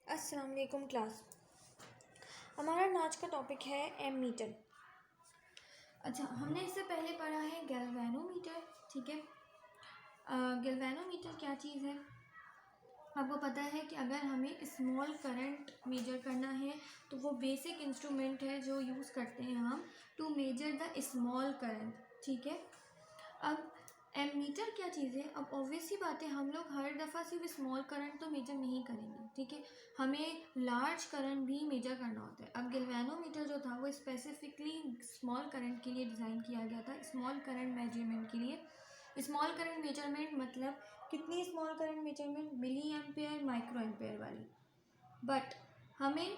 अस्सलाम वालेकुम क्लास। हमारा आज का टॉपिक है एमीटर। अच्छा, हमने इससे पहले पढ़ा है गैल्वेनोमीटर। ठीक है, गैल्वेनोमीटर क्या चीज़ है? आपको पता है कि अगर हमें स्मॉल करंट मेजर करना है तो वो बेसिक इंस्ट्रूमेंट है जो यूज़ करते हैं हम to measure the small current. ठीक है, अब एमीटर क्या चीज़ है? अब ऑब्वियस सी बात है, हम लोग हर दफ़ा सिर्फ स्मॉल करंट तो मेजर नहीं करेंगे। ठीक है, हमें लार्ज करंट भी मेजर करना होता है। अब गैल्वेनोमीटर जो था वो स्पेसिफिकली स्मॉल करंट के लिए डिज़ाइन किया गया था, स्मॉल करंट मेजरमेंट के लिए। स्मॉल करंट मेजरमेंट मतलब कितनी small current measurement? Milli ampere, micro ampere वाली। बट हमें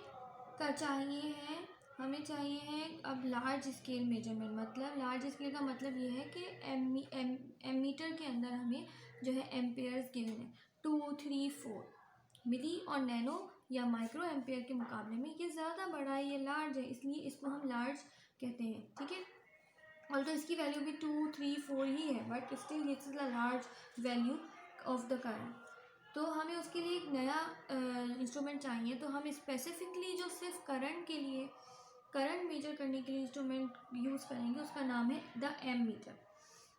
चाहिए है अब लार्ज स्केल मेजरमेंट। मतलब लार्ज स्केल का मतलब ये है कि एमीटर के अंदर हमें जो है एम्पेयर्स गिवन है 2, 3, 4 मिली और नैनो या माइक्रो एम्पेयर के मुकाबले में ये ज़्यादा बड़ा है, ये लार्ज है, इसलिए इसको हम लार्ज कहते हैं। ठीक है, और तो इसकी वैल्यू भी 2, 3, 4 ही है, but still this is the large value of the current. तो हमें उसके लिए एक नया इंस्ट्रूमेंट चाहिए, तो हम स्पेसिफिकली जो सिर्फ करंट मेजर करने के लिए इंस्ट्रूमेंट यूज़ करेंगे उसका नाम है द एमीटर।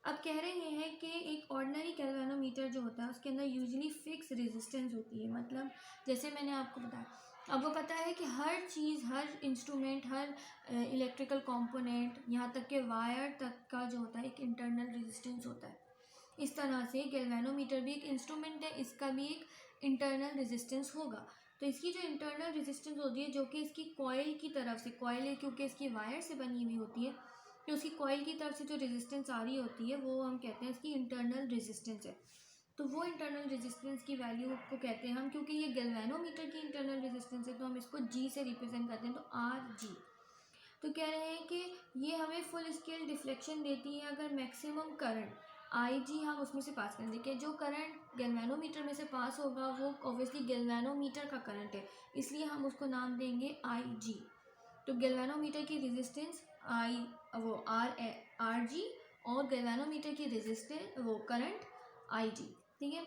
अब कह रहे हैं कि एक ऑर्डिनरी गैल्वेनोमीटर जो होता है उसके अंदर यूजुअली फिक्स रेजिस्टेंस होती है। मतलब जैसे मैंने आपको बताया, आपको पता है कि हर चीज़, हर इंस्ट्रूमेंट, हर इलेक्ट्रिकल कंपोनेंट, यहाँ तक के वायर तक का जो होता है एक इंटरनल रेजिस्टेंस होता है। इस तरह से गैल्वेनोमीटर भी एक इंस्ट्रूमेंट है, इसका भी एक इंटरनल रेजिस्टेंस होगा। तो इसकी जो इंटरनल रेजिस्टेंस होती है, जो कि इसकी कॉइल की तरफ से, कॉइल है क्योंकि इसकी वायर से बनी हुई होती है, तो उसकी कॉइल की तरफ से जो रेजिस्टेंस आ रही होती है वो हम कहते हैं इसकी इंटरनल रेजिस्टेंस है। तो वो इंटरनल रेजिस्टेंस की वैल्यू को कहते हैं हम, क्योंकि ये गैल्वेनोमीटर की इंटरनल रेजिस्टेंस है तो हम इसको जी से रिप्रेजेंट करते हैं, तो आर जी। तो कह रहे हैं कि ये हमें फुल स्केल डिफ्लेक्शन देती है अगर मैक्सिमम करंट आई जी हम उसमें से पास करें। देखिए, जो करंट गैल्वेनोमीटर में से पास होगा वो ऑब्वियसली गैल्वेनोमीटर का करंट है, इसलिए हम उसको नाम देंगे आई जी। तो गैल्वेनोमीटर की रेजिस्टेंस आई, वो आर जी, और गैल्वेनोमीटर की रेजिस्टेंस वो करंट आई जी। ठीक है,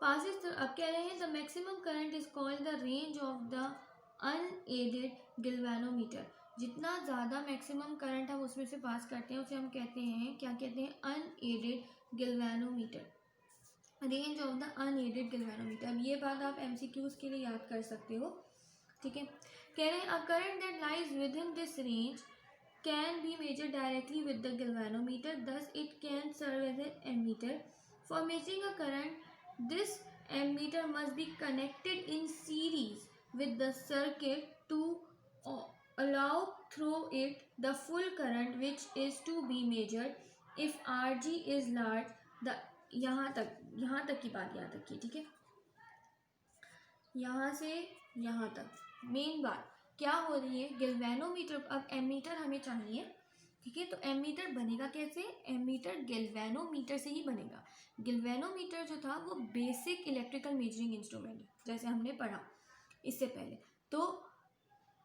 पासिस। अब कह रहे हैं the maximum current is called the range of the unaided galvanometer. जितना ज़्यादा मैक्सिमम करंट हम उसमें से पास करते हैं उसे हम कहते हैं, क्या कहते हैं? Unaided galvanometer, range of the unaided galvanometer. अब ये बात आप एमसीक्यूज के लिए याद कर सकते हो। ठीक है, कह रहे हैं a current that lies with this range can be measure directly with the galvanometer, thus it can serve as an ammeter for measuring a current. This ammeter must be connected in series with the circuit to allow through it the full current which is to be measured if Rg is large। the यहाँ तक की बात याद रखिए। ठीक है, यहाँ से यहाँ तक मेन बात क्या हो रही है? गैल्वेनोमीटर। अब एमीटर हमें चाहिए। ठीक है, तो एमीटर बनेगा कैसे? एमीटर गैल्वेनोमीटर से ही बनेगा। गैल्वेनोमीटर जो था वो बेसिक इलेक्ट्रिकल मेजरिंग इंस्ट्रूमेंट है, जैसे हमने पढ़ा इससे पहले। तो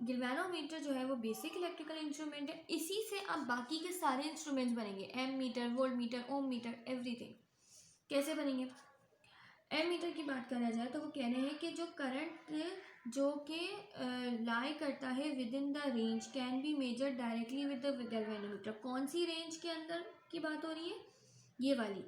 गैल्वेनोमीटर जो है वो बेसिक इलेक्ट्रिकल इंस्ट्रूमेंट है, इसी से अब बाकी के सारे इंस्ट्रूमेंट्स बनेंगे, एम मीटर, वोल्ट मीटर, ओम मीटर, एवरीथिंग। कैसे बनेंगे? एम मीटर की बात करा जाए तो वो कह रहे हैं कि जो करंट जो कि लाई करता है with the range can be measure directly with the galvanometer. कौन सी रेंज के अंदर की बात हो रही है? ये वाली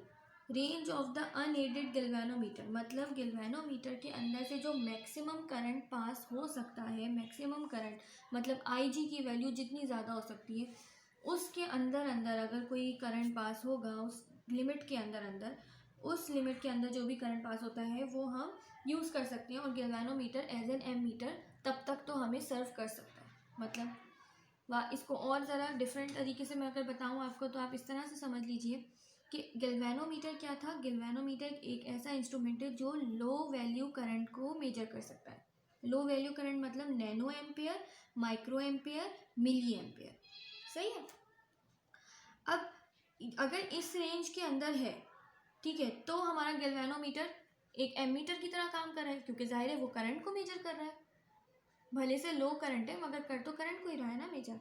range of the unaided galvanometer. मतलब गैल्वेनोमीटर के अंदर से जो मैक्सिमम करंट पास हो सकता है, मैक्सिमम करंट मतलब आई जी की वैल्यू जितनी ज़्यादा हो सकती है उसके अंदर अगर कोई करंट पास होगा, उस लिमिट के अंदर उस लिमिट के अंदर जो भी करंट पास होता है वो हम यूज़ कर सकते हैं। और galvanometer as an ammeter तब तक तो हमें सर्व कर सकता है। मतलब वाह, इसको और ज़रा डिफरेंट तरीके से मैं अगर बताऊँ आपको तो आप इस तरह से समझ लीजिए कि गैल्वेनोमीटर क्या था? गैल्वेनोमीटर एक ऐसा इंस्ट्रूमेंट है जो लो वैल्यू करंट को मेजर कर सकता है। लो वैल्यू करंट मतलब nano ampere, micro ampere, milli ampere. सही है। अब अगर इस रेंज के अंदर है, ठीक है, तो हमारा गैल्वेनोमीटर एक एमीटर की तरह काम कर रहा है, क्योंकि जाहिर है वो करंट को मेजर कर रहा है। भले से लो करंट है मगर कर तो करंट को ही रहा है ना मेजर।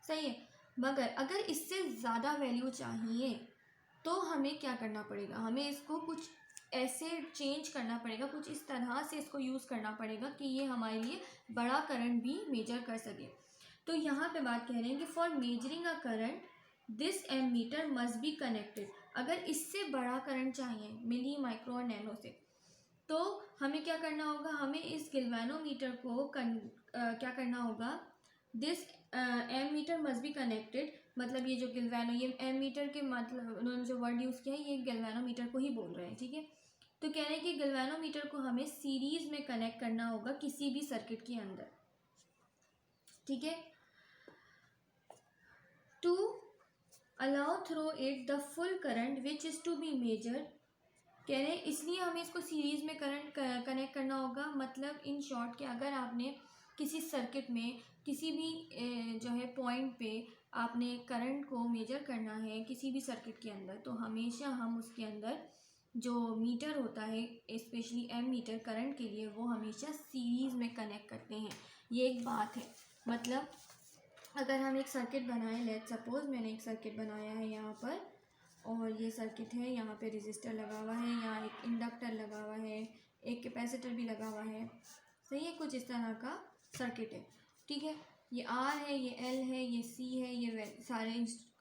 सही है। मगर अगर इससे ज़्यादा वैल्यू चाहिए तो हमें क्या करना पड़ेगा? हमें इसको कुछ ऐसे चेंज करना पड़ेगा, कुछ इस तरह से इसको यूज़ करना पड़ेगा कि ये हमारे लिए बड़ा करंट भी मेजर कर सके। तो यहाँ पे बात कह रहे हैं कि for measuring a current this ammeter must be connected. अगर इससे बड़ा करंट चाहिए मिली, माइक्रो और नैनो से, तो हमें क्या करना होगा, हमें इस गैल्वेनोमीटर को क्या करना होगा, this ammeter must be connected. मतलब ये जो ये एमीटर के मतलब उन्होंने जो वर्ड यूज़ किया है ये गैल्वेनोमीटर को ही बोल रहे हैं, ठीक है। तो कह रहे हैं कि गैल्वेनोमीटर को हमें सीरीज में कनेक्ट करना होगा किसी भी सर्किट के अंदर, ठीक है। To allow through it the full current which is to be measured. कह रहे हैं इसलिए हमें इसको सीरीज़ में करंट कनेक्ट करना होगा। मतलब इन शॉर्ट कि अगर आपने किसी सर्किट में किसी भी जो है पॉइंट पे आपने करंट को मेजर करना है किसी भी सर्किट के अंदर, तो हमेशा हम उसके अंदर जो मीटर होता है, स्पेशली एम मीटर करंट के लिए, वो हमेशा सीरीज़ में कनेक्ट करते हैं। ये एक बात है। मतलब अगर हम एक सर्किट बनाएं, लेट सपोज मैंने एक सर्किट बनाया है यहाँ पर, और ये सर्किट है, यहाँ पे रेजिस्टर लगा हुआ है, यहाँ एक इंडक्टर लगा हुआ है, एक कैपेसिटर भी लगा हुआ है, सही है, कुछ इस तरह का सर्किट है, ठीक है। ये आर है, ये एल है, ये सी है, ये सारे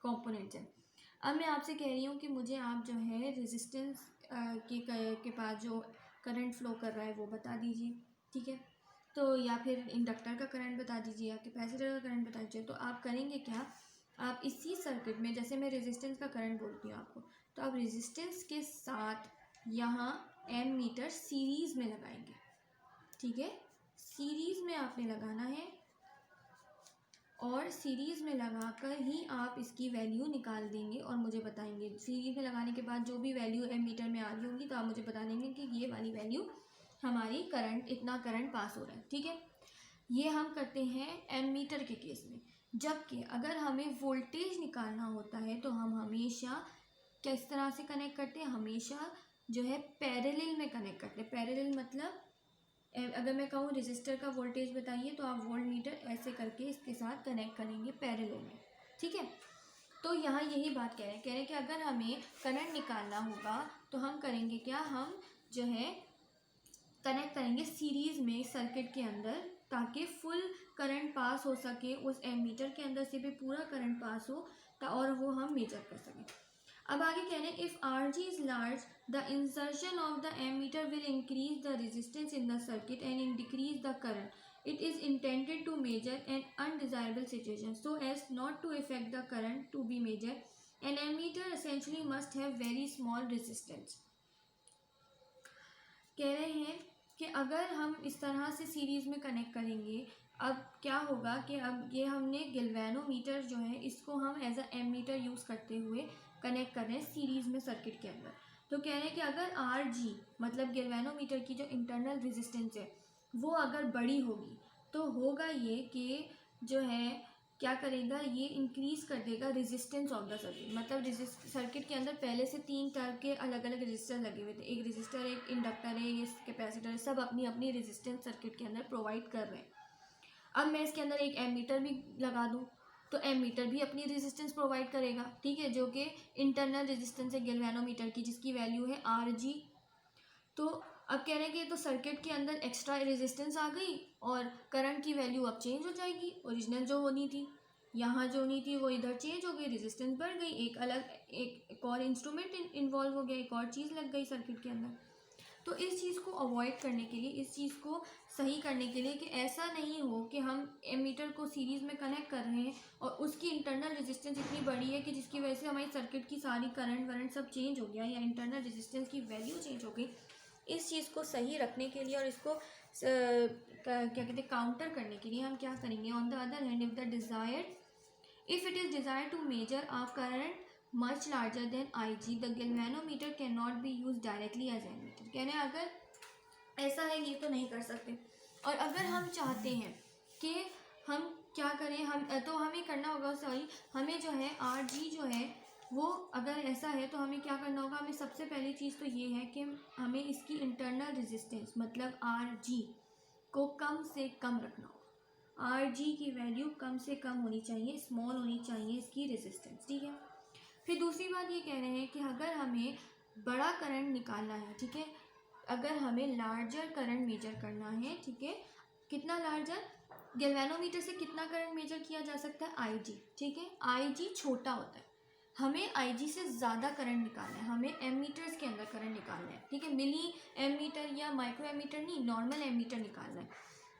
कंपोनेंट्स हैं। अब मैं आपसे कह रही हूँ कि मुझे आप जो है रेजिस्टेंस के पास जो करंट फ्लो कर रहा है वो बता दीजिए, ठीक है। तो या फिर इंडक्टर का करंट बता दीजिए या कैपेसिटर का करंट बता दीजिए। तो आप करेंगे क्या, आप इसी सर्किट में, जैसे मैं रेजिस्टेंस का करंट बोलती हूँ आपको, तो आप रेजिस्टेंस के साथ यहाँ एम मीटर सीरीज़ में लगाएंगे, ठीक है। सीरीज़ में आपने लगाना है और सीरीज़ में लगाकर ही आप इसकी वैल्यू निकाल देंगे और मुझे बताएंगे। सीरीज़ में लगाने के बाद जो भी वैल्यू एम मीटर में आ रही होगी तो आप मुझे बता देंगे कि ये वाली वैल्यू हमारी करंट, इतना करंट पास हो रहा है, ठीक है। ये हम करते हैं एम मीटर के केस में। जबकि अगर हमें वोल्टेज निकालना होता है तो हम हमेशा किस तरह से कनेक्ट करते हैं, हमेशा जो है पैरेलल में कनेक्ट करते हैं। पैरेलल मतलब अगर मैं कहूँ रेजिस्टर का वोल्टेज बताइए तो आप वोल्ट मीटर ऐसे करके इसके साथ कनेक्ट करेंगे पैरेलल में, ठीक है। तो यहाँ यही बात कह रहे हैं कि अगर हमें करंट निकालना होगा तो हम करेंगे क्या, हम जो है कनेक्ट करेंगे सीरीज़ में सर्किट के अंदर, ताकि फुल करंट पास हो सके, उस एमीटर के अंदर से भी पूरा करंट पास हो और वो हम मेजर कर सकें। अब आगे कह रहे हैं if R G is large the insertion of the ammeter will increase the resistance in the circuit and in decrease the current. It is intended to measure an undesirable situation so as not to affect the current to be measured. An ammeter essentially must have very small resistance. कह रहे हैं कि अगर हम इस तरह से series में कनेक्ट करेंगे, अब क्या होगा कि अब ये हमने गैल्वेनोमीटर जो है इसको हम एज अ एमीटर यूज़ करते हुए कनेक्ट कर रहे हैं सीरीज़ में सर्किट के अंदर। तो कह रहे हैं कि अगर आर जी मतलब गैल्वेनोमीटर की जो इंटरनल रेजिस्टेंस है वो अगर बड़ी होगी तो होगा ये कि जो है क्या करेगा, ये इंक्रीज़ कर देगा रेजिस्टेंस ऑफ द सर्किट। मतलब सर्किट के अंदर पहले से 3 तरह के अलग अलग रेजिस्टर लगे हुए थे, एक रेजिस्टर, एक इंडक्टर है, ये कैपेसिटर है, सब अपनी अपनी रेजिस्टेंस सर्किट के अंदर प्रोवाइड कर रहे हैं। अब मैं इसके अंदर एक एमीटर भी लगा दूँ तो एमीटर भी अपनी रेजिस्टेंस प्रोवाइड करेगा, ठीक है, जो कि इंटरनल रेजिस्टेंस है गैल्वेनोमीटर की, जिसकी वैल्यू है आर जी। तो अब कह रहे हैं कि तो सर्किट के अंदर एक्स्ट्रा रेजिस्टेंस आ गई और करंट की वैल्यू अब चेंज हो जाएगी। ओरिजिनल जो होनी थी, यहाँ जो होनी थी वो इधर चेंज हो गई, रेजिस्टेंस बढ़ गई, एक अलग एक और इंस्ट्रूमेंट इन्वॉल्व हो गया, एक और चीज़ लग गई सर्किट के अंदर। तो इस चीज़ को अवॉइड करने के लिए, इस चीज़ को सही करने के लिए कि ऐसा नहीं हो कि हम एमीटर को सीरीज़ में कनेक्ट कर रहे हैं और उसकी इंटरनल रेजिस्टेंस इतनी बड़ी है कि जिसकी वजह से हमारी सर्किट की सारी करंट वरंट सब चेंज हो गया या इंटरनल रेजिस्टेंस की वैल्यू चेंज हो गई। इस चीज़ को सही रखने के लिए और इसको क्या कहते हैं काउंटर करने के लिए हम क्या करेंगे, on the other hand if it is desire to measure a current much larger than Ig, the galvanometer cannot be used directly as ammeter. कहने अगर ऐसा है ये तो नहीं कर सकते, और अगर हम चाहते हैं कि हम क्या करें, हम तो हमें करना होगा, सॉरी हमें जो है आर जी जो है वो अगर ऐसा है तो हमें क्या करना होगा, हमें सबसे पहली चीज़ तो ये है कि हमें इसकी इंटरनल रेजिस्टेंस मतलब आर जी को कम से कम रखना होगा। आर जी की वैल्यू कम से कम होनी चाहिए, स्मॉल होनी चाहिए इसकी रेजिस्टेंस, ठीक है। फिर दूसरी बात ये कह रहे हैं कि अगर हमें बड़ा करंट निकालना है, ठीक है, अगर हमें लार्जर करंट मेजर करना है, ठीक है, कितना लार्जर, गैल्वेनोमीटर से कितना करंट मेजर किया जा सकता है, IG, ठीक है, IG छोटा होता है, हमें IG से ज़्यादा करंट निकालना है, हमें एमीटर्स के अंदर करंट निकालना है, ठीक है, मिली एमीटर या माइक्रो एमीटर नहीं, नॉर्मल एमीटर निकालना है,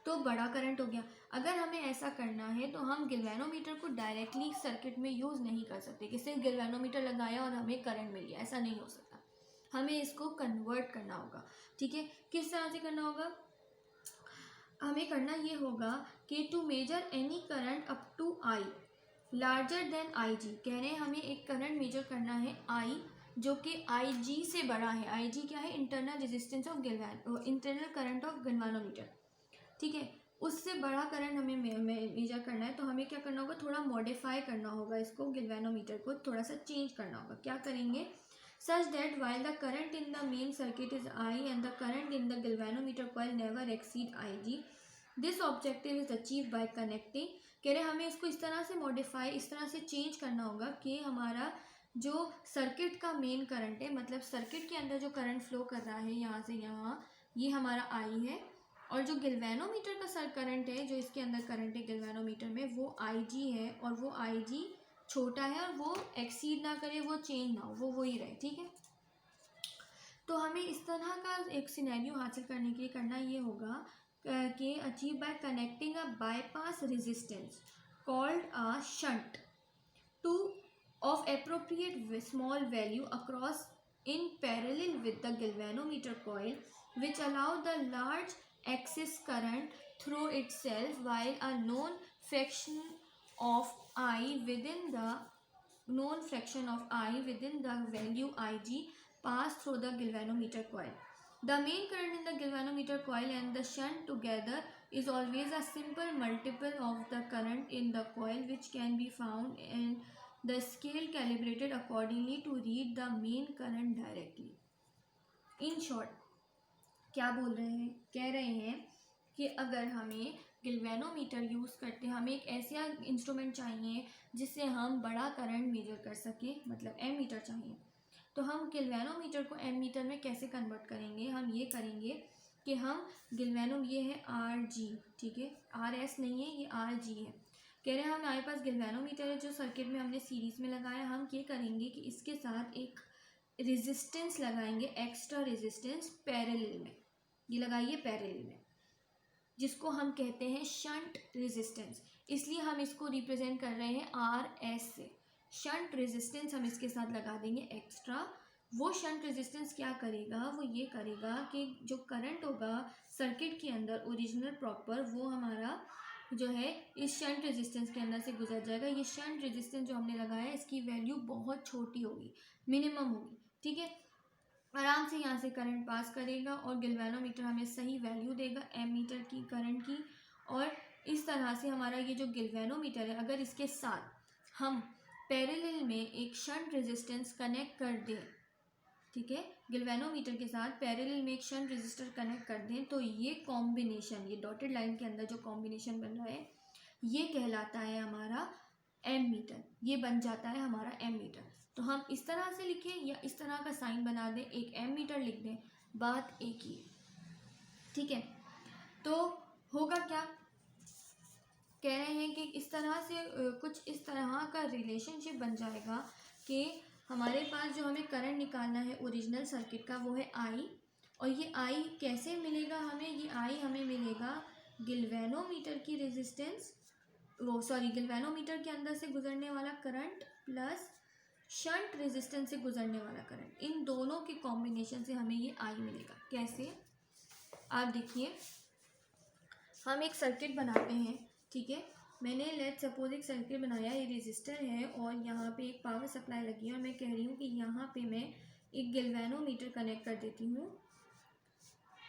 तो बड़ा करंट हो गया। अगर हमें ऐसा करना है तो हम गैल्वेनोमीटर को डायरेक्टली सर्किट में यूज़ नहीं कर सकते कि सिर्फ गैल्वेनोमीटर लगाया और हमें करंट मिल गया, ऐसा नहीं हो सकता, हमें इसको कन्वर्ट करना होगा, ठीक है। किस तरह से करना होगा, हमें करना ये होगा कि to measure any current up to I larger than IG, कह रहे हैं हमें एक करंट मेजर करना है I जो कि IG से बड़ा है, IG क्या है, internal resistance of internal current of galvanometer, ठीक है, उससे बड़ा करंट हमें मेजर करना है, तो हमें क्या करना होगा, थोड़ा मॉडिफाई करना होगा इसको, गैल्वेनोमीटर को थोड़ा सा चेंज करना होगा, क्या करेंगे, such that while the current in the main circuit is I and the current in the galvanometer coil never exceed IG, this objective is achieved by connecting, कह रहे हमें इसको इस तरह से मॉडिफाई, इस तरह से चेंज करना होगा कि हमारा जो सर्किट का मेन करंट है, मतलब सर्किट के अंदर जो करंट फ्लो कर रहा है यहाँ से यहाँ, ये हमारा I है, और जो गैल्वेनोमीटर का सर करंट है, जो इसके अंदर करंट है गैल्वेनोमीटर में, वो IG है, और वो IG छोटा है और वो एक्सीड ना करे, वो चेंज ना हो, वो वही रहे, ठीक है। तो हमें इस तरह का एक सिनेरियो हासिल करने के लिए करना ये होगा कि achieve by connecting a bypass resistance called a shunt to of appropriate small value across in parallel with the galvanometer coil, which allow the large excess current through itself while a known fraction of I within the value IG pass through the galvanometer coil. The main current in the galvanometer coil and the shunt together is always a simple multiple of the current in the coil, which can be found in the scale calibrated accordingly to read the main current directly. In short, क्या बोल रहे हैं, कह रहे हैं कि अगर हमें गैल्वेनोमीटर यूज़ करते, हमें एक ऐसा इंस्ट्रूमेंट चाहिए जिससे हम बड़ा करंट मेजर कर सकें, मतलब एमीटर चाहिए, तो हम गैल्वेनोमीटर को एमीटर में कैसे कन्वर्ट करेंगे, हम ये करेंगे कि हम ये है RG, ठीक है, RS नहीं है, ये RG है, कह रहे हैं हमारे पास गैल्वेनोमीटर है जो सर्किट में हमने सीरीज़ में लगाया, हम ये करेंगे कि इसके साथ एक रेजिस्टेंस लगाएंगे, एक्स्ट्रा रेजिस्टेंस पैरेलल में, ये लगाइए पैरेलल में, जिसको हम कहते हैं शंट रेजिस्टेंस, इसलिए हम इसको रिप्रेजेंट कर रहे हैं RS से, शंट रेजिस्टेंस हम इसके साथ लगा देंगे एक्स्ट्रा। वो शंट रेजिस्टेंस क्या करेगा, वो ये करेगा कि जो करंट होगा सर्किट के अंदर ओरिजिनल प्रॉपर, वो हमारा जो है इस शंट रेजिस्टेंस के अंदर से गुजर जाएगा। ये शंट रेजिस्टेंस जो हमने लगाया है इसकी वैल्यू बहुत छोटी होगी, मिनिमम होगी, ठीक है, आराम से यहाँ से करंट पास करेगा और गैल्वेनोमीटर हमें सही वैल्यू देगा एमीटर की करंट की। और इस तरह से हमारा ये जो गैल्वेनोमीटर है, अगर इसके साथ हम पैरेलल में एक शंट रेजिस्टेंस कनेक्ट कर दें, ठीक है, गैल्वेनोमीटर के साथ पैरेलल में एक शंट रेजिस्टर कनेक्ट कर दें, तो ये कॉम्बिनेशन, ये डॉटेड लाइन के अंदर जो कॉम्बिनेशन बन रहा है ये कहलाता है हमारा एमीटर, ये बन जाता है हमारा एमीटर। तो हम इस तरह से लिखें या इस तरह का साइन बना दें, एक एमीटर लिख दें, बात एक ही है, ठीक है। तो होगा क्या, कह रहे हैं कि इस तरह से कुछ इस तरह का रिलेशनशिप बन जाएगा कि हमारे पास जो हमें करंट निकालना है ओरिजिनल सर्किट का वो है I, और ये I कैसे मिलेगा हमें, ये I हमें मिलेगा गैल्वेनोमीटर की रेजिस्टेंस, गैल्वेनोमीटर के अंदर से गुजरने वाला करंट प्लस शंट रेजिस्टेंस से गुजरने वाला करंट, इन दोनों के कॉम्बिनेशन से हमें ये I मिलेगा। कैसे, आप देखिए, हम एक सर्किट बनाते हैं, ठीक है, मैंने लेट सपोज एक सर्किट बनाया, ये रेजिस्टर है और यहाँ पे एक पावर सप्लाई लगी है और मैं कह रही हूँ कि यहाँ पे मैं एक गैल्वेनोमीटर कनेक्ट कर देती हूँ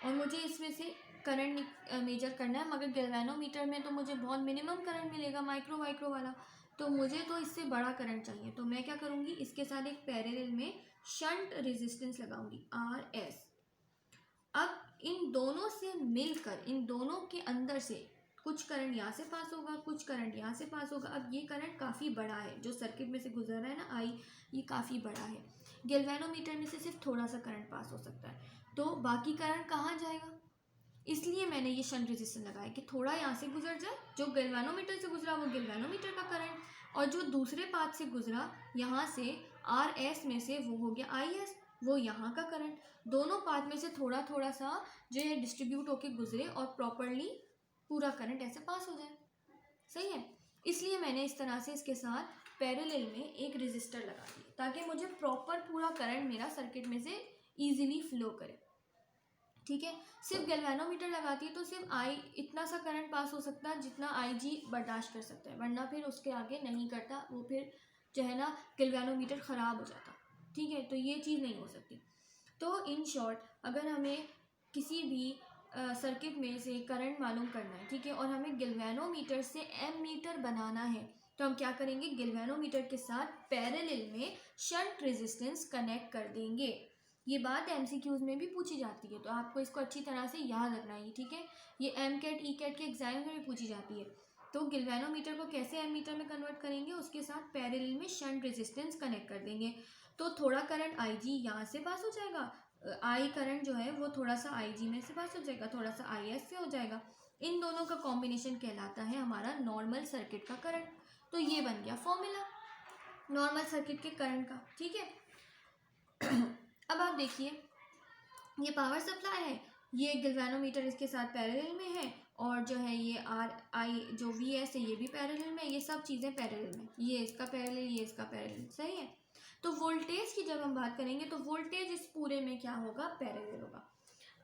और मुझे इसमें से करंट मेजर करना है, मगर गैल्वेनोमीटर में तो मुझे बहुत मिनिमम करंट मिलेगा, माइक्रो वाला, तो मुझे तो इससे बड़ा करंट चाहिए, तो मैं क्या करूँगी, इसके साथ एक पैरेलल में शंट रेजिस्टेंस लगाऊंगी RS। अब इन दोनों से मिलकर, इन दोनों के अंदर से कुछ करंट यहाँ से पास होगा, कुछ करंट यहाँ से पास होगा। अब ये करंट काफ़ी बड़ा है, जो सर्किट में से गुजर रहा है ना I, ये काफ़ी बड़ा है, गैल्वेनोमीटर में से सिर्फ थोड़ा सा करंट पास हो सकता है, तो बाकी करंट कहाँ जाएगा? इसलिए मैंने ये शंट रेजिस्टेंस लगाया कि थोड़ा यहाँ से गुजर जाए, जो गैल्वेनोमीटर से गुजरा वो गैल्वेनोमीटर का करंट, और जो दूसरे पाथ से गुजरा यहाँ से आर एस में से वो हो गया आई एस, वो यहाँ का करंट। दोनों पाथ में से थोड़ा थोड़ा सा जो है डिस्ट्रीब्यूट होके गुजरे और प्रॉपरली पूरा करंट ऐसे पास हो जाए। सही है, इसलिए मैंने इस तरह से इसके साथ पैरेलल में एक रेजिस्टर लगा दिया ताकि मुझे प्रॉपर पूरा करंट मेरा सर्किट में से ईजिली फ्लो करे। ठीक है, सिर्फ गैल्वेनोमीटर लगाती है तो सिर्फ आई इतना सा करंट पास हो सकता है जितना आई जी बर्दाश्त कर सकता है, वरना फिर उसके आगे नहीं करता, वो फिर जो है ना गैल्वेनोमीटर ख़राब हो जाता। ठीक है, तो ये चीज़ नहीं हो सकती। तो इन शॉर्ट अगर हमें किसी भी सर्किट में से करंट मालूम करना है, ठीक है, और हमें गैल्वेनोमीटर से एमीटर बनाना है, तो हम क्या करेंगे, गैल्वेनोमीटर के साथ पैरेलल में शंट रेजिस्टेंस कनेक्ट कर देंगे। ये बात एमसीक्यूज में भी पूछी जाती है, तो आपको इसको अच्छी तरह से याद रखना है। ठीक है, ये एम कैट ई कैट के एग्जाम में भी पूछी जाती है। तो गैल्वेनोमीटर को कैसे एमीटर में कन्वर्ट करेंगे, उसके साथ पैरेलल में शंट रेजिस्टेंस कनेक्ट कर देंगे। तो थोड़ा करंट आई जी यहाँ से पास हो जाएगा, आई करंट जो है वो थोड़ा सा आई जी में से पास हो जाएगा, थोड़ा सा आई एस से हो जाएगा। इन दोनों का कॉम्बिनेशन कहलाता है हमारा नॉर्मल सर्किट का करंट। तो ये बन गया फॉर्मूला नॉर्मल सर्किट के करंट का। ठीक है, अब आप देखिए ये पावर सप्लाई है, ये गैल्वेनोमीटर इसके साथ पैरेलल में है, और जो है ये आर आई जो वी एस है ये भी पैरेलल में, ये सब चीज़ें पैरेलल में, ये इसका पैरेलल ये इसका पैरेलल। सही है, तो वोल्टेज की जब हम बात करेंगे तो वोल्टेज इस पूरे में क्या होगा, पैरेलल होगा।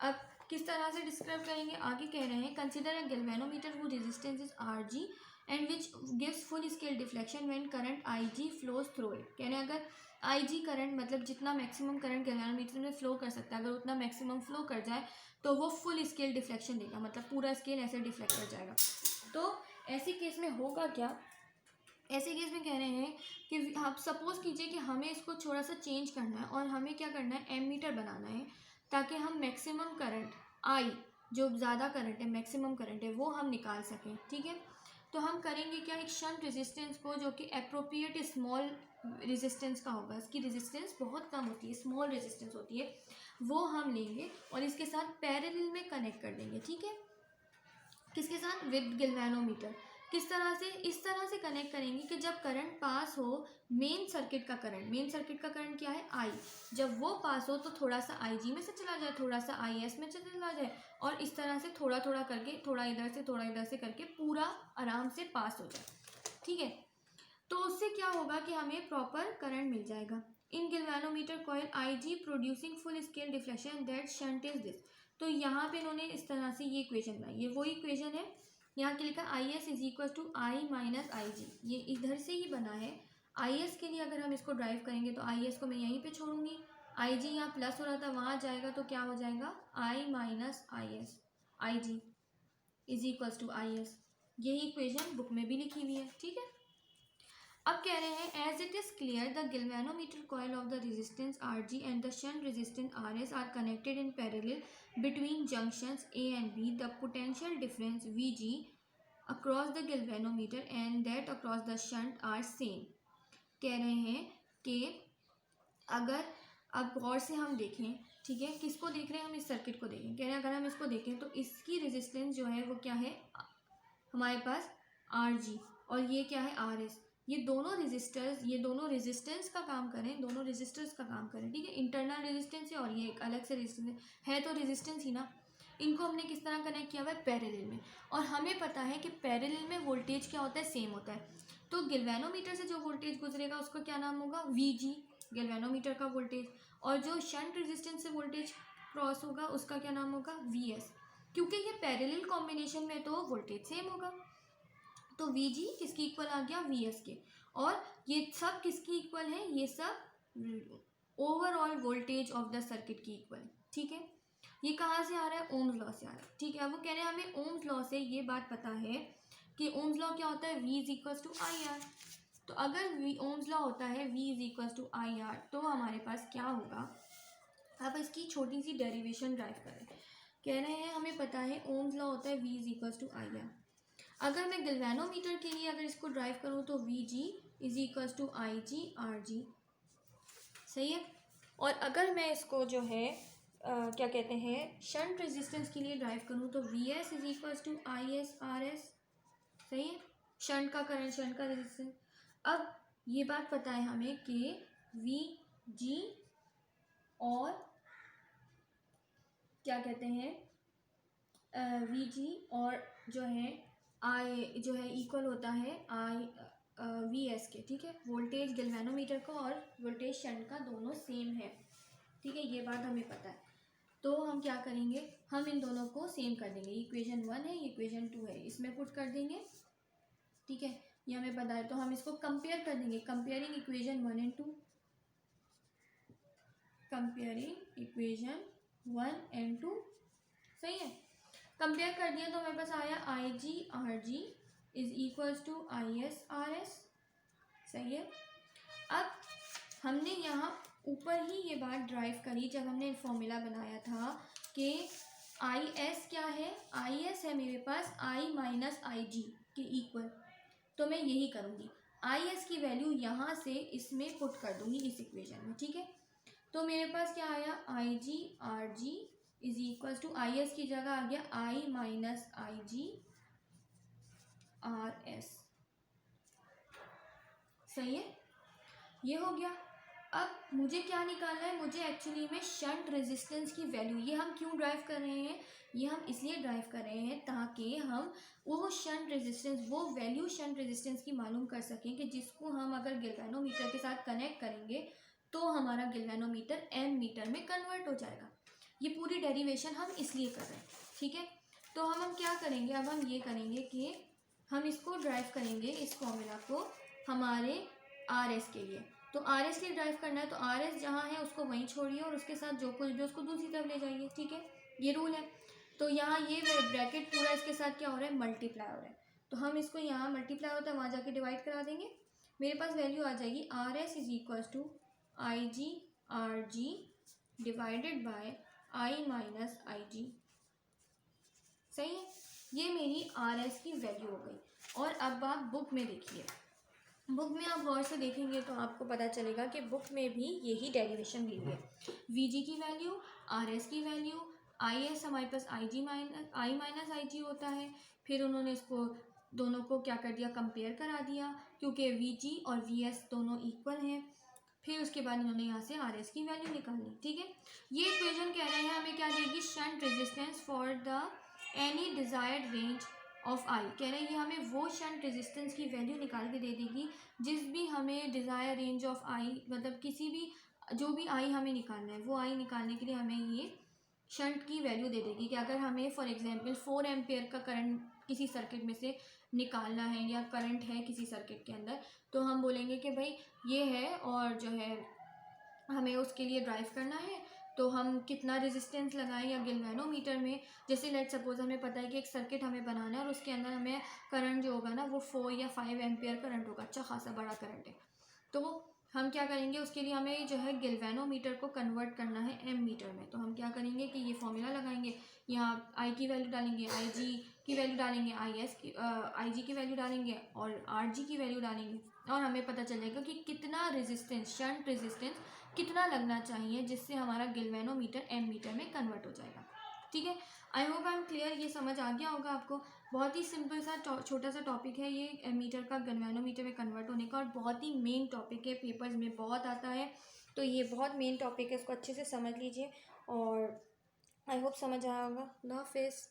अब किस तरह से डिस्क्राइब करेंगे, आगे कह रहे हैं consider a galvanometer who resistance is R G and which gives full scale deflection when current I G flows through it. कह रहे हैं अगर आई जी करंट मतलब जितना मैक्सिमम करंट गैल्वेनोमीटर में फ्लो कर सकता है, अगर उतना मैक्सिमम फ्लो कर जाए तो वो फुल स्केल डिफ्लेक्शन देगा, मतलब पूरा स्केल ऐसे डिफ्लेक्ट कर जाएगा। तो ऐसे केस में होगा क्या, ऐसे केस में कह रहे हैं कि आप सपोज कीजिए कि हमें इसको थोड़ा सा चेंज करना है और हमें क्या करना है, एमीटर बनाना है ताकि हम मैक्सिमम करंट आई जो ज़्यादा करंट है मैक्सिमम करंट है वो हम निकाल सकें। ठीक है, तो हम करेंगे क्या, एक शंट रेजिस्टेंस को जो कि अप्रोप्रिएट स्मॉल रेजिस्टेंस का होगा, इसकी रेजिस्टेंस बहुत कम होती है, स्मॉल रेजिस्टेंस होती है, वो हम लेंगे और इसके साथ पैरेलल में कनेक्ट कर देंगे। ठीक है, किसके साथ, विद गैल्वेनोमीटर। किस तरह से, इस तरह से कनेक्ट करेंगे कि जब करंट पास हो मेन सर्किट का करंट, मेन सर्किट का करंट क्या है आई, जब वो पास हो तो थोड़ा सा आई जी में से चला जाए, थोड़ा सा आई एस में चला जाए, और इस तरह से थोड़ा थोड़ा करके, थोड़ा इधर से करके पूरा आराम से पास हो जाए। ठीक है, तो उससे क्या होगा कि हमें प्रॉपर करंट मिल जाएगा। In galvanometer coil I G producing full scale deflection that shunt is this. तो यहाँ पे इन्होंने इस तरह से ये इक्वेशन बनाई, ये वही इक्वेशन है, यहाँ के लिखा I S is equal to I minus I G, ये इधर से ही बना है। आई एस के लिए अगर हम इसको ड्राइव करेंगे तो आई एस को मैं यहीं पे छोड़ूंगी, आई जी यहाँ प्लस हो रहा था वहाँ जाएगा तो क्या हो जाएगा, I minus I S, I G is equal to I S. यही इक्वेशन बुक में भी लिखी हुई है। ठीक है, अब कह रहे हैं as it is clear the galvanometer coil of the resistance R G and the shunt resistance R S are connected in parallel between junctions A and B, the potential difference Vg across the galvanometer and that across the shunt are same। कह रहे हैं कि अगर अब गौर से हम देखें, ठीक है, किसको देख रहे हैं हम, इस सर्किट को देखें, कह रहे हैं अगर हम इसको देखें तो इसकी रेजिस्टेंस जो है वो क्या है हमारे पास आर जी, और ये क्या है आर एस, ये दोनों रेजिस्टेंस का काम करें, दोनों रेजिस्टर्स का काम करें। ठीक है, इंटरनल रेजिस्टेंस है और ये एक अलग से रेजिस्टेंस है तो रेजिस्टेंस ही ना। इनको हमने किस तरह कनेक्ट किया हुआ है, पैरेलल में, और हमें पता है कि पैरेलल में वोल्टेज क्या होता है, सेम होता है। तो गैल्वेनोमीटर से जो वोल्टेज गुजरेगा उसका क्या नाम होगा, वी जी, गैल्वेनोमीटर का वोल्टेज, और जो शंट रेजिस्टेंस से वोल्टेज क्रॉस होगा उसका क्या नाम होगा, वी एस, क्योंकि ये पैरेलल कॉम्बिनेशन में तो वोल्टेज सेम होगा। तो वी जी किसकी इक्वल आ गया, वी एस के, और ये सब किसकी इक्वल है, ये सब overall voltage of the circuit की इक्वल। ठीक है, ये कहाँ से आ रहा है, ओम्स लॉ से आ रहा है। ठीक है, अब वो कह रहे हैं हमें ओम्स लॉ से ये बात पता है कि ओम्स लॉ क्या होता है, V is equal to I R. तो अगर ओम्स लॉ होता है V is equal to I R, तो हमारे पास क्या होगा, अब इसकी छोटी सी डेरिवेशन ड्राइव करें। कह रहे हैं हमें पता है ओम्स लॉ होता है V is equal to I R. अगर मैं गैल्वेनोमीटर के लिए अगर इसको ड्राइव करूँ तो V G is equal to I G R G. सही है, और अगर मैं इसको जो है क्या कहते हैं शंट रेजिस्टेंस के लिए ड्राइव करूँ तो V S is equals to I S R S, सही है, शंट का करंट, शंट का रेजिस्टेंस। अब ये बात पता है हमें कि वी जी और क्या कहते हैं वी जी और जो है आई जो है इक्वल होता है आई वी एस के, ठीक है। वोल्टेज गैल्वेनोमीटर का और वोल्टेज शंट का दोनों सेम है, ठीक है, ये बात हमें पता है। तो हम क्या करेंगे, हम इन दोनों को सेम कर देंगे। इक्वेशन 1 है, इक्वेशन 2 है, इसमें पुट कर देंगे, ठीक है, ये हमें पता है। तो हम इसको कंपेयर कर देंगे, comparing equation 1 and 2, comparing equation 1 and 2, सही है। कंपेयर कर दिया तो हमारे पास आया I G R G is equals to I S R S, सही है। अब हमने यहाँ ऊपर ही ये बात ड्राइव करी जब हमने फॉर्मूला बनाया था कि आई एस क्या है, आई एस है मेरे पास आई माइनस आई जी के इक्वल। तो मैं यही करूँगी, आई एस की वैल्यू यहाँ से इसमें पुट कर दूँगी इस इक्वेशन में, ठीक है। तो मेरे पास क्या आया, I G R G is equals to I S की जगह आ गया I minus I G R S, सही है, ये हो गया। अब मुझे क्या निकालना है, मुझे एक्चुअली में शंट रेजिस्टेंस की वैल्यू, ये हम क्यों ड्राइव कर रहे हैं, ये हम इसलिए ड्राइव कर रहे हैं ताकि हम वो शंट रेजिस्टेंस, वो वैल्यू शंट रेजिस्टेंस की मालूम कर सकें कि जिसको हम अगर गैल्वेनोमीटर के साथ कनेक्ट करेंगे तो हमारा गैल्वेनोमीटर एम मीटर में कन्वर्ट हो जाएगा। ये पूरी डेरिवेशन हम इसलिए कर रहे हैं, ठीक है। तो हम क्या करेंगे, अब हम ये करेंगे कि हम इसको ड्राइव करेंगे, इस फॉर्मूला को हमारे आर एस के लिए। तो आर एस के लिए ड्राइव करना है तो आर एस जहाँ है उसको वहीं छोड़िए और उसके साथ जो कुछ भी उसको दूसरी तरफ ले जाइए, ठीक है, ये रूल है। तो यहाँ ये ब्रैकेट पूरा इसके साथ क्या हो रहा है, मल्टीप्लाई हो रहा है। तो हम इसको यहाँ मल्टीप्लाई होता है वहाँ जाके डिवाइड करा देंगे, मेरे पास वैल्यू आ जाएगी R S is equals to I G R G divided by I minus I G, सही है। ये मेरी आर एस की वैल्यू हो गई। और अब आप बुक में देखिए, बुक में आप गौर से देखेंगे तो आपको पता चलेगा कि बुक में भी यही डेरिवेशन दी हुई है, वी जी की वैल्यू, आर एस की वैल्यू, आई एस हमारे पास आई माइनस आई जी होता है। फिर उन्होंने इसको दोनों को क्या कर दिया, कंपेयर करा दिया, क्योंकि वी जी और वी एस दोनों इक्वल हैं। फिर उसके बाद इन्होंने यहाँ से आर एस की वैल्यू निकाली, ठीक है। ये इक्वेशन कह रहे हैं हमें क्या देगी, shunt resistance for the any desired range of I, कह रहे हैं ये हमें वो शंट रेजिस्टेंस की वैल्यू निकाल के दे देगी जिस भी हमें डिज़ायर रेंज ऑफ आई, मतलब किसी भी जो भी आई हमें निकालना है, वो आई निकालने के लिए हमें ये शंट की वैल्यू दे देगी। कि अगर हमें फॉर एग्जांपल 4 एम्पेयर का करंट किसी सर्किट में से निकालना है या करंट है किसी सर्किट के अंदर, तो हम बोलेंगे कि भाई ये है और जो है हमें उसके लिए ड्राइव करना है, तो हम कितना रेजिस्टेंस लगाएं, या गैल्वेनोमीटर में जैसे लेट सपोज हमें पता है कि एक सर्किट हमें बनाना है और उसके अंदर हमें करंट जो होगा ना वो 4 या 5 एम्पेयर करंट होगा, अच्छा खासा बड़ा करंट है। तो हम क्या करेंगे, उसके लिए हमें जो है गैल्वेनोमीटर को कन्वर्ट करना है एम मीटर में। तो हम क्या करेंगे कि ये फॉर्मूला लगाएंगे, यहाँ आई की वैल्यू डालेंगे, आई जी की वैल्यू डालेंगे, आई जी की वैल्यू डालेंगे और आर जी की वैल्यू डालेंगे, और हमें पता चलेगा कि कितना रेजिस्टेंस, शंट रेजिस्टेंस कितना लगना चाहिए जिससे हमारा गैल्वेनोमीटर एम मीटर में कन्वर्ट हो जाएगा, ठीक है। I hope I am clear, ये समझ आ गया होगा आपको। बहुत ही सिंपल सा छोटा सा टॉपिक है ये एम मीटर का गैल्वेनोमीटर में कन्वर्ट होने का, और बहुत ही मेन टॉपिक है, पेपर्स में बहुत आता है। तो ये बहुत मेन टॉपिक है, इसको अच्छे से समझ लीजिए और आई होप समझ आया होगा। अल्लाह हाफिज़।